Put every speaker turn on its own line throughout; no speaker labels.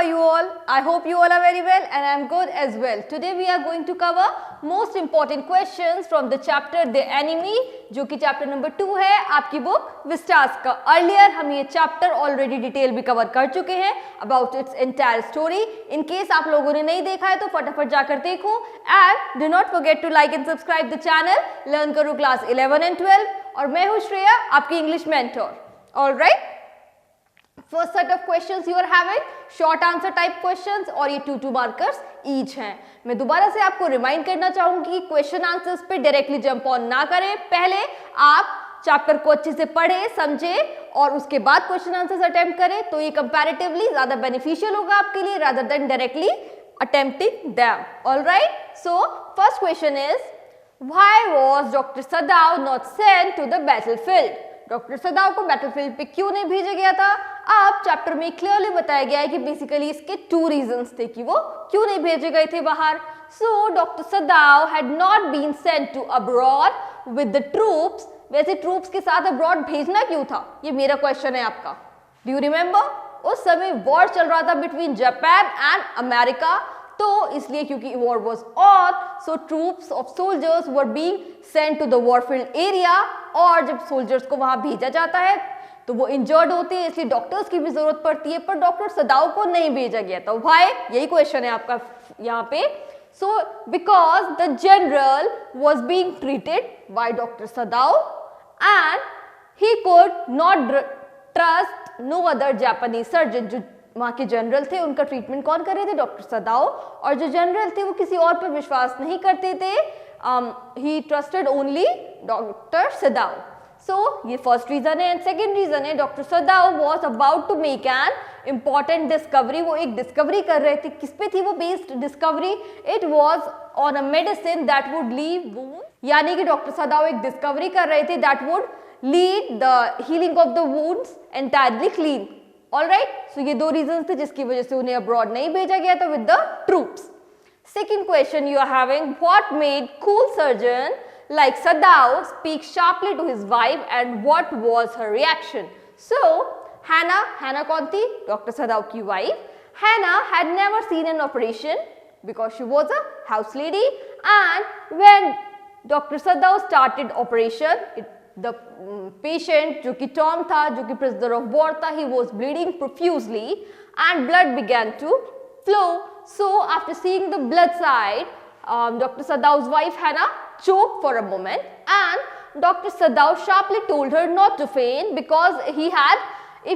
are you all? I hope you all are very well and I am good as well. Today we are going to cover most important questions from the chapter The Enemy, जो कि chapter number 2 है आपकी book Vistas का. Earlier हम ये chapter already detail भी cover कर चुके हैं about its entire story. In case आप लोगों ने नहीं देखा है तो फटाफट जाकर देखो and do not forget to like and subscribe the channel. Learn करो class 11 and 12 और मैं हूँ श्रेया आपकी English mentor. All right. First set of questions you are having short answer type questions और ये 2 markers each हैं. मैं दोबारा से आपको रिमाइंड करना चाहूंगी कि क्वेश्चन आंसर्स पे डायरेक्टली जंप ऑन ना करें. पहले आप चैप्टर को अच्छे से पढ़े समझे और उसके बाद क्वेश्चन आंसर्स अटेम्प्ट करें तो ये कंपैरेटिवली ज्यादा बेनिफिशियल होगा आपके लिए rather than directly attempting them. Alright, so first question is why was doctor Sadao not sent to the battlefield. Doctor Sadao को बैटलफील्ड पे क्यों नहीं भेजा गया था? अब चैप्टर में क्लियरली बताया गया है कि बेसिकली इसके 2 रीजंस थे कि वो क्यों नहीं भेजे गए थे बाहर. So doctor Sadao had not been sent to abroad with the troops. वैसे ट्रूप्स के साथ अब्रॉड भेजना क्यों था, ये मेरा क्वेश्चन है आपका. डू यू रिमेंबर उस समय वॉर चल रहा था बिटवीन जापान एंड अमेरिका, तो इसलिए क्योंकि war was on so troops of soldiers were being sent to the warfield area. और जब सोल्जर्स को वहां भेजा जाता है तो वो इंजर्ड होते हैं, इसलिए डॉक्टर्स की भी जरूरत पड़ती है, पर डॉक्टर सदाव को नहीं भेजा गया था. व्हाई, यही क्वेश्चन है आपका यहाँ पे. So because the general was being treated by doctor Sadao and he could not trust no other Japanese surgeon. जो वहाँ के जनरल थे उनका ट्रीटमेंट कौन कर रहे थे? डॉक्टर सदाव. और जो जनरल थे वो किसी और पर विश्वास नहीं करते थे. He trusted only doctor Sadao. So ये फर्स्ट रीजन है. एंड सेकेंड रीजन है doctor Sadao was about to make an important discovery. वो एक डिस्कवरी कर रहे थे. किस पे थी वो based discovery? It was on a medicine that would leave wound. यानी कि डॉक्टर सदाव एक डिस्कवरी कर रहे थे that would lead the healing of the wounds entirely clean. Alright, so ये 2 रीजंस थे जिसकी वजह से उन्हें अब्रॉड नहीं भेजा गया था with the troops. Second question you are having what made cool surgeon like Sadav speak sharply to his wife and what was her reaction? So Hannah कौन थी? डॉक्टर सदाव की wife. Hannah had never seen an operation because she was a house lady, and when Dr. Sadav started operation, the patient जो कि Tom था, जो कि prisoner of war था, he was bleeding profusely and blood began to flow. So after seeing the blood side, Dr. Sadav's wife Hannah choked for a moment and Dr. Sadav sharply told her not to faint because if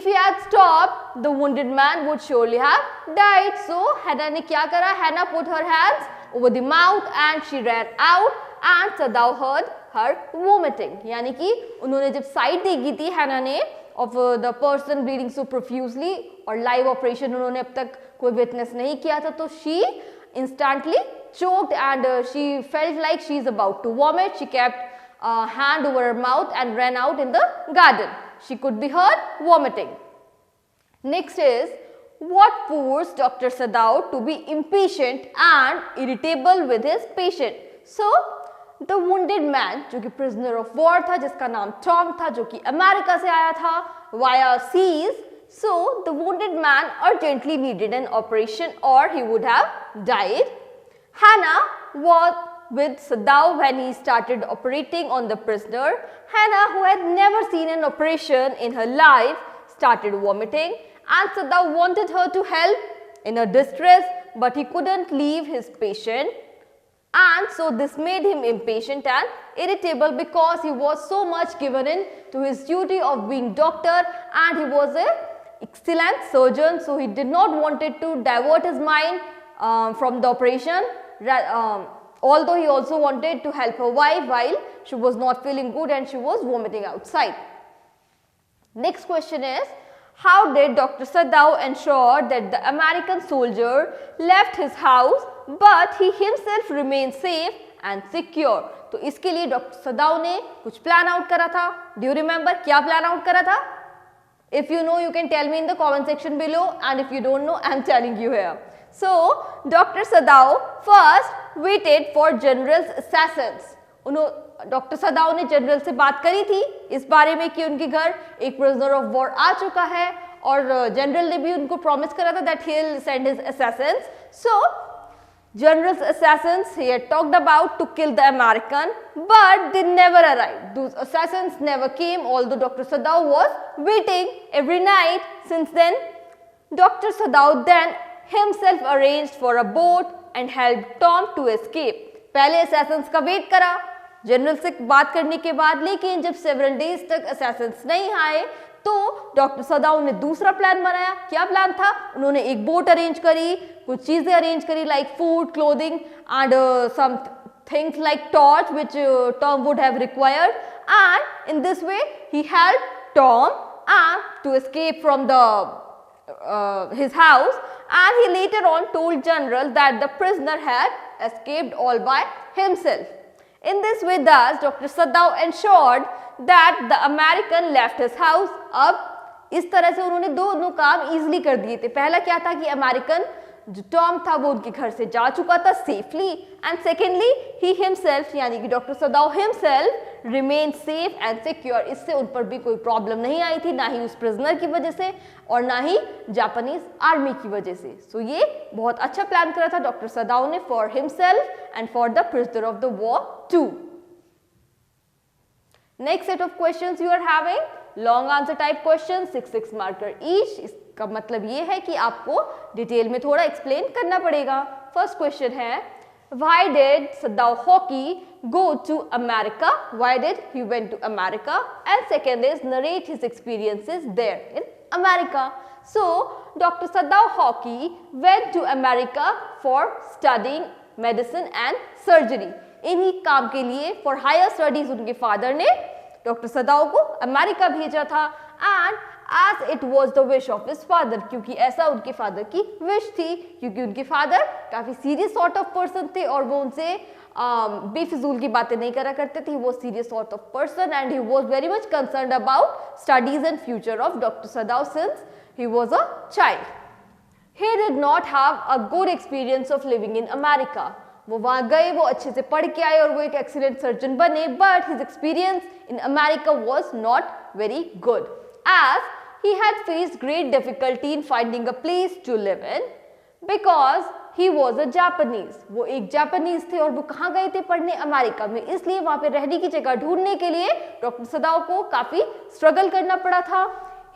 he had stopped, the wounded man would surely have died. So Hannah ने क्या करा? Hannah put her hands over the mouth and she ran out and Sadav heard her vomiting. यानी कि उन्होंने जब side देखी थी Hannah ने of the person bleeding so profusely और live operation उन्होंने अब तक कोई witness नहीं किया था, तो she instantly choked and she felt like she is about to vomit. She kept hand over her mouth and ran out in the garden. She could be heard vomiting. Next is what forced Dr. Sadav to be impatient and irritable with his patient. So the wounded man जो कि prisoner of war था, जिसका नाम Tom था, जो कि America से आया था via seas. So the wounded man urgently needed an operation or he would have died. Hannah was with Sadav when he started operating on the prisoner. Hannah, who had never seen an operation in her life, started vomiting and Sadav wanted her to help in her distress, but he couldn't leave his patient, and so this made him impatient and irritable because he was so much given in to his duty of being doctor and he was a excellent surgeon, so he did not wanted to divert his mind from the operation. Although he also wanted to help her wife while she was not feeling good and she was vomiting outside. Next question is, how did Dr. Sadav ensure that the American soldier left his house but he himself remained safe and secure? तो इसके लिए doctor सदाव ने कुछ plan out करा था. Do you remember क्या plan out करा था? If you know, you can tell me in the comment section below, and if you don't know, I am telling you here. So Dr. Sadav first waited for general's assassins. Doctor सदाव ने general से बात करी थी इस बारे में कि उनके घर एक प्रिजनर ऑफ वॉर आ चुका है और जनरल ने भी उनको प्रॉमिस करा था that he will send his assassins. So General's assassins he had talked about to kill the American, but they never arrived. Those assassins never came, although Dr. Sadao was waiting every night. Since then, Dr. Sadao then himself arranged for a boat and helped Tom to escape. पहले assassins का wait करा general से बात करने के बाद, लेकिन जब several days तक assassins नहीं आए तो डॉक्टर सदाओ ने दूसरा प्लान बनाया. क्या प्लान था? उन्होंने एक बोट अरेंज करी, कुछ चीजें अरेंज करी like food, clothing and some things like torch which Tom would have required, and in this way he helped Tom and to escape from the his house, and he later on told general that the prisoner had escaped all by himself. In this way, thus Dr. Sadao ensured that the American left his house. अब इस तरह से उन्होंने दोनों काम easily कर दिए थे. पहला क्या था कि अमेरिकन जो टॉम था वो उनके घर से जा चुका था safely, and secondly he himself यानी कि doctor Sadao himself remain safe and secure. इससे उन पर भी कोई प्रॉब्लम नहीं आई थी, ना ही उस प्रिजनर की वजह से और ना ही जापानीज आर्मी की वजह से. सो ये बहुत अच्छा प्लान करा था डॉक्टर सदाओ ने for himself and for the prisoner of the war too. Next set of questions you are having long answer type questions, 6 marker each. इसका मतलब ये है कि आपको डिटेल में थोड़ा एक्सप्लेन करना पड़ेगा. फर्स्ट क्वेश्चन है why did Sadao Hockey go to America? Why did he went to America? And second is narrate his experiences there in America. So Dr. Sadao Hockey went to America for studying medicine and surgery. इन्हीं काम के लिए for higher studies उनके father ने doctor Sadao को America भेजा था, and as it was the wish of his father, क्योंकि ऐसा उनके फादर की विश थी, क्योंकि उनके फादर काफी सीरियस सॉर्ट ऑफ पर्सन थे और वो उनसे बेफिजूल की बातें नहीं करा करते थे. वो serious sort of person and he was very much concerned about studies and future of doctor Sadao since he was a child. He did not have a good experience of living in America. वो वहां गए, वो अच्छे से पढ़ के आए और वो एक एक्सीलेंट सर्जन बने, but his experience in America was not very good as he had faced great difficulty in finding a place to live in because he was a Japanese. वो एक जापानीज थे और वो कहाँ गए थे? पढ़ने अमेरिका में. इसलिए वहां पे रहने की जगह ढूंढने के लिए डॉक्टर सदाओ को काफी स्ट्रगल करना पड़ा था.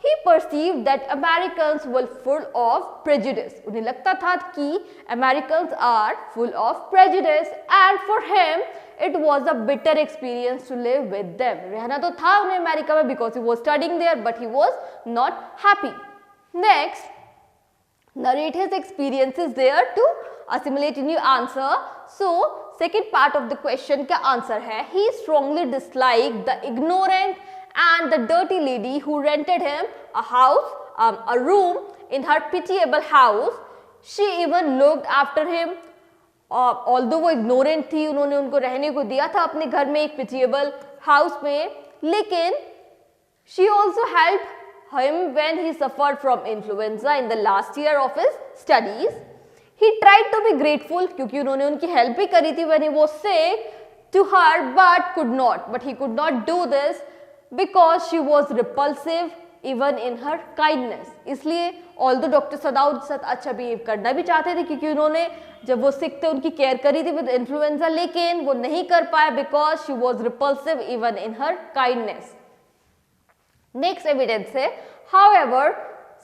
He perceived that Americans were full of prejudice. उन्हें लगता था कि Americans are full of prejudice, and for him it was a bitter experience to live with them. रहना तो था उन्हें अमेरिका में because he was studying there, but he was not happy. Next, narrate his experiences there to assimilate in your answer. So, second part of the question का answer है he strongly disliked the ignorant and the dirty lady who rented him a house, a room in her pitiable house. She even looked after him. Although वो ignorant थी, उन्होंने उनको रहने को दिया था अपने घर में एक pitiable house में, लेकिन she also helped him when he suffered from influenza in the last year of his studies. He tried to be grateful क्योंकि उन्होंने उनकी help भी करी थी when he was sick to her, but could not. But he could not do this because she was repulsive even in her kindness. इसलिए although doctor सदाओ के साथ अच्छा बिहेव करना भी चाहते थे क्योंकि उन्होंने जब वो सिक थे उनकी केयर करी थी विद इन्फ्लुएंजा, लेकिन वो नहीं कर पाए because she was repulsive even in her kindness. Next evidence है however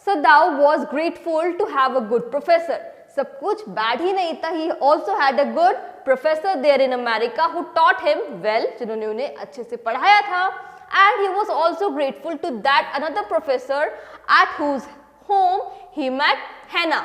Sadao was grateful to have a good professor. सब कुछ बैड ही नहीं था. He also had a good professor there in America who taught him well, जिन्होंने उन्हें अच्छे से पढ़ाया था. And he was also grateful to that another professor at whose home he met Hannah.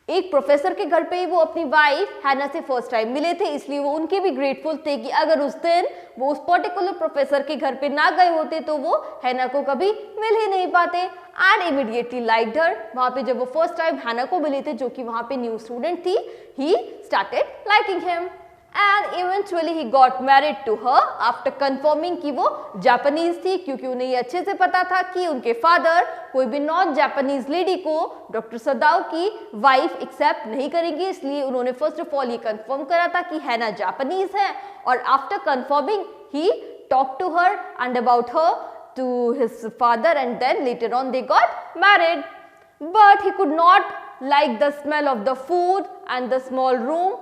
एक प्रोफेसर के घर पे ही वो अपनी वाइफ हैना से फर्स्ट टाइम मिले थे, इसलिए वो उनके भी ग्रेटफुल थे कि अगर उस दिन वो उस पर्टिकुलर प्रोफेसर के घर पे ना गए होते तो वो हैना को कभी मिल ही नहीं पाते. एंड इमीडिएटली लाइक्ड हर. वहां पे जब वो फर्स्ट टाइम हैना को मिले थे जो कि वहां पे न्यू स्टूडेंट थी, he started liking him. And eventually he got married to her after confirming कि वो जापानीज थी, क्योंकि उन्हें ये अच्छे से पता था कि उनके फादर कोई भी नॉन जापानीज लेडी को डॉक्टर सदाओ की वाइफ एक्सेप्ट नहीं करेंगे. इसलिए उन्होंने फर्स्ट ऑफ ऑल ये कंफर्म करा था कि हैना जापानीज है, और after confirming he talk to her and about her to his father and then later on they got married. But he could not like the smell of the food and the small room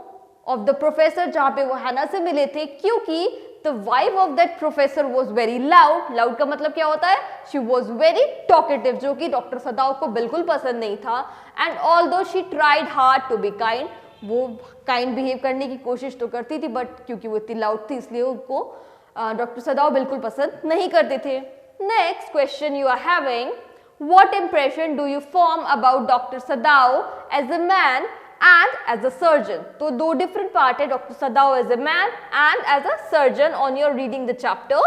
of the professor जहाँ पे वो हैना से मिले थे, क्योंकि the wife of that professor was very loud. Loud का मतलब क्या होता है? She was very talkative, जो कि डॉक्टर सदाओ को बिल्कुल पसंद नहीं था. And although she tried hard to be kind, वो काइंड बिहेव करने की कोशिश तो करती थी, बट क्योंकि वो इतनी लाउड थी इसलिए उनको डॉक्टर सदाओ बिल्कुल पसंद नहीं करते थे. Next question you are having, what impression do you form about doctor Sadao as a man and as a surgeon? तो दो डिफरेंट पार्ट है, doctor Sadao as a man and as a surgeon on your reading the chapter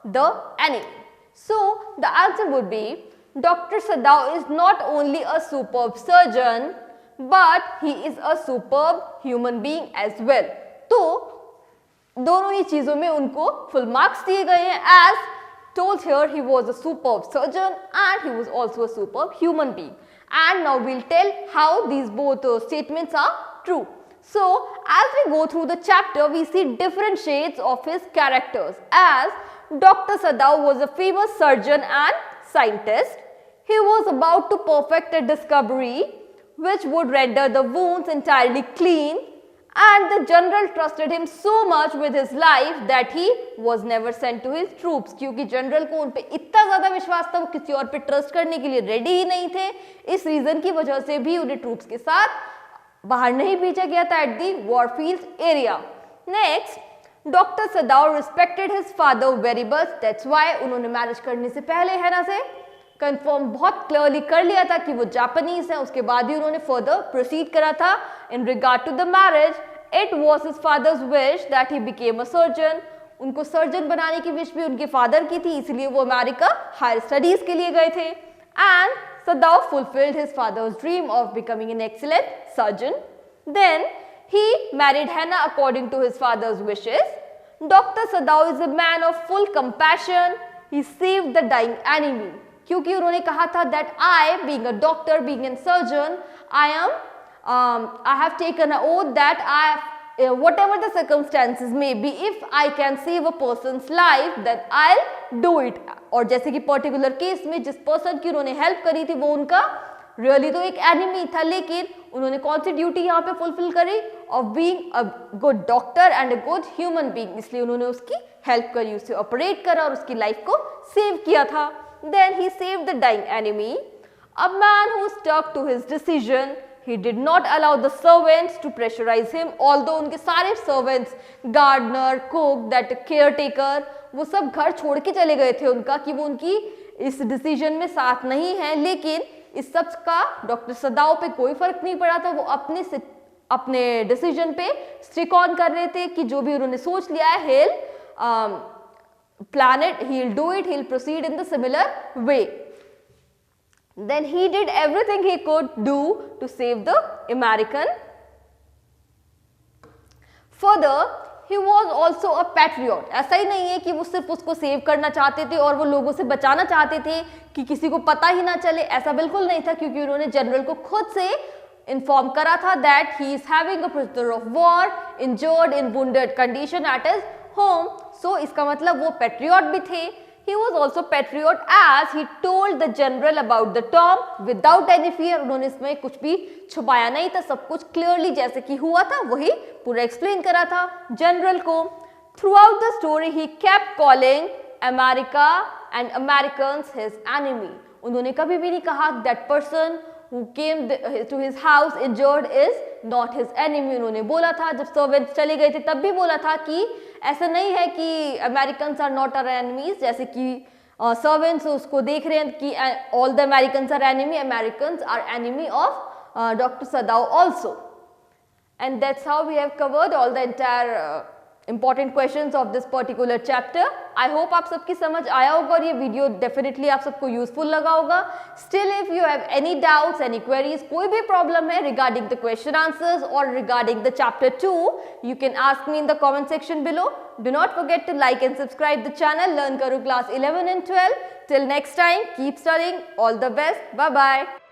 the enemy. So the answer would be doctor Sadao is not only a superb surgeon but he is a superb human being as well. तो दोनों ही चीजों में उनको full marks दिए गए हैं. As told here, he was a superb surgeon and he was also a superb human being. And now we'll tell how these both statements are true. So as we go through the chapter, we see different shades of his characters. As Dr. Sadao was a famous surgeon and scientist, he was about to perfect a discovery which would render the wounds entirely clean, and the general trusted him so much with his life that he was never sent to his troops. क्योंकि general को उन पे इतना ज़्यादा विश्वास था, वो किसी और पे ट्रस्ट करने के लिए रेडी ही नहीं थे. इस रीज़न की वजह से भी उन्हें ट्रूप्स के साथ बाहर नहीं भेजा गया था at the warfield area. Next, doctor Sadao respected his father very much. That's why उन्होंने मैरिज करने से पहले हैना से कंफर्म बहुत क्लियरली कर लिया था कि वो जापानीज है. उसके बाद ही उन्होंने फर्दर प्रोसीड करा था in regard to the marriage. It was his father's wish that he became a surgeon. उनको सर्जन बनाने की विश भी उनके फादर की थी, इसलिए वो अमेरिका हायर स्टडीज के लिए गए थे. And Sadao fulfilled his father's dream of becoming an excellent surgeon. Then he married Hana according to his father's wishes. Doctor Sadao is a man of full compassion. He saved the dying enemy. क्योंकि उन्होंने कहा था that I being a doctor, being an surgeon, I have taken a oath that I whatever the circumstances may be, if I can save a person's life then I'll do it. और जैसे कि particular case में जिस person की उन्होंने help करी थी वो उनका रियली तो एक एनिमी था, लेकिन उन्होंने कौन सी ड्यूटी यहाँ पे फुलफिल करी? Of being a good doctor and a good human being. इसलिए उन्होंने उसकी हेल्प करी, उसे ऑपरेट करा और उसकी लाइफ को सेव किया था. Then he saved the dying enemy. A man who stuck to his decision. He did not allow the servants to pressurize him. Although उनके सारे servants, gardener, cook, that caretaker, वो सब घर छोड़ के चले गए थे उनका कि वो उनकी इस डिसीजन में साथ नहीं है, लेकिन इस सब का डॉक्टर सदाओ पे कोई फर्क नहीं पड़ा था. वो अपने डिसीजन पे स्टिक ऑन कर रहे थे कि जो भी उन्होंने सोच लिया है, hello plan it, he'll do it, he'll proceed in the similar way. Then he did everything he could do to save the American. Further, he was also a patriot. ऐसा ही नहीं है कि वो सिर्फ उसको सेव करना चाहते थे और वो लोगों से बचाना चाहते थे कि किसी को पता ही ना चले, ऐसा बिल्कुल नहीं था. क्योंकि उन्होंने जनरल को खुद से इन्फॉर्म करा था that he is having a prisoner of war injured in wounded condition at his home. So इसका मतलब वो पैट्रियट भी थे. He was also patriot as he told the general about the tomb without any fear. उन्होंने इसमें कुछ भी छुपाया नहीं था, सब कुछ क्लियरली जैसे कि हुआ था वही पूरा एक्सप्लेन करा था जनरल को. Throughout the story he kept calling America and Americans his enemy. उन्होंने कभी भी नहीं कहा that person who came to his house injured is not his enemy. उन्होंने बोला था जब सर्वेंट्स चले गए थे तब भी बोला था कि ऐसा नहीं है कि Americans are not our enemies, जैसे कि सर्वेंट्स उसको देख रहे हैं कि all the Americans are enemy, Americans are enemy of doctor Sadao also. And that's how we have covered all the entire important questions of this particular chapter. I hope आप सबकी समझ आया होगा और ये वीडियो डेफिनेटली आप सबको useful लगा होगा. Still if you have any doubts, any queries, कोई भी प्रॉब्लम है रिगार्डिंग द क्वेश्चन आंसर्स और regarding the chapter 2, you can ask me in the comment section below. Do not forget to like and subscribe the channel. Learn Karo class 11 and 12. Till next time, keep studying. All the best. Bye bye.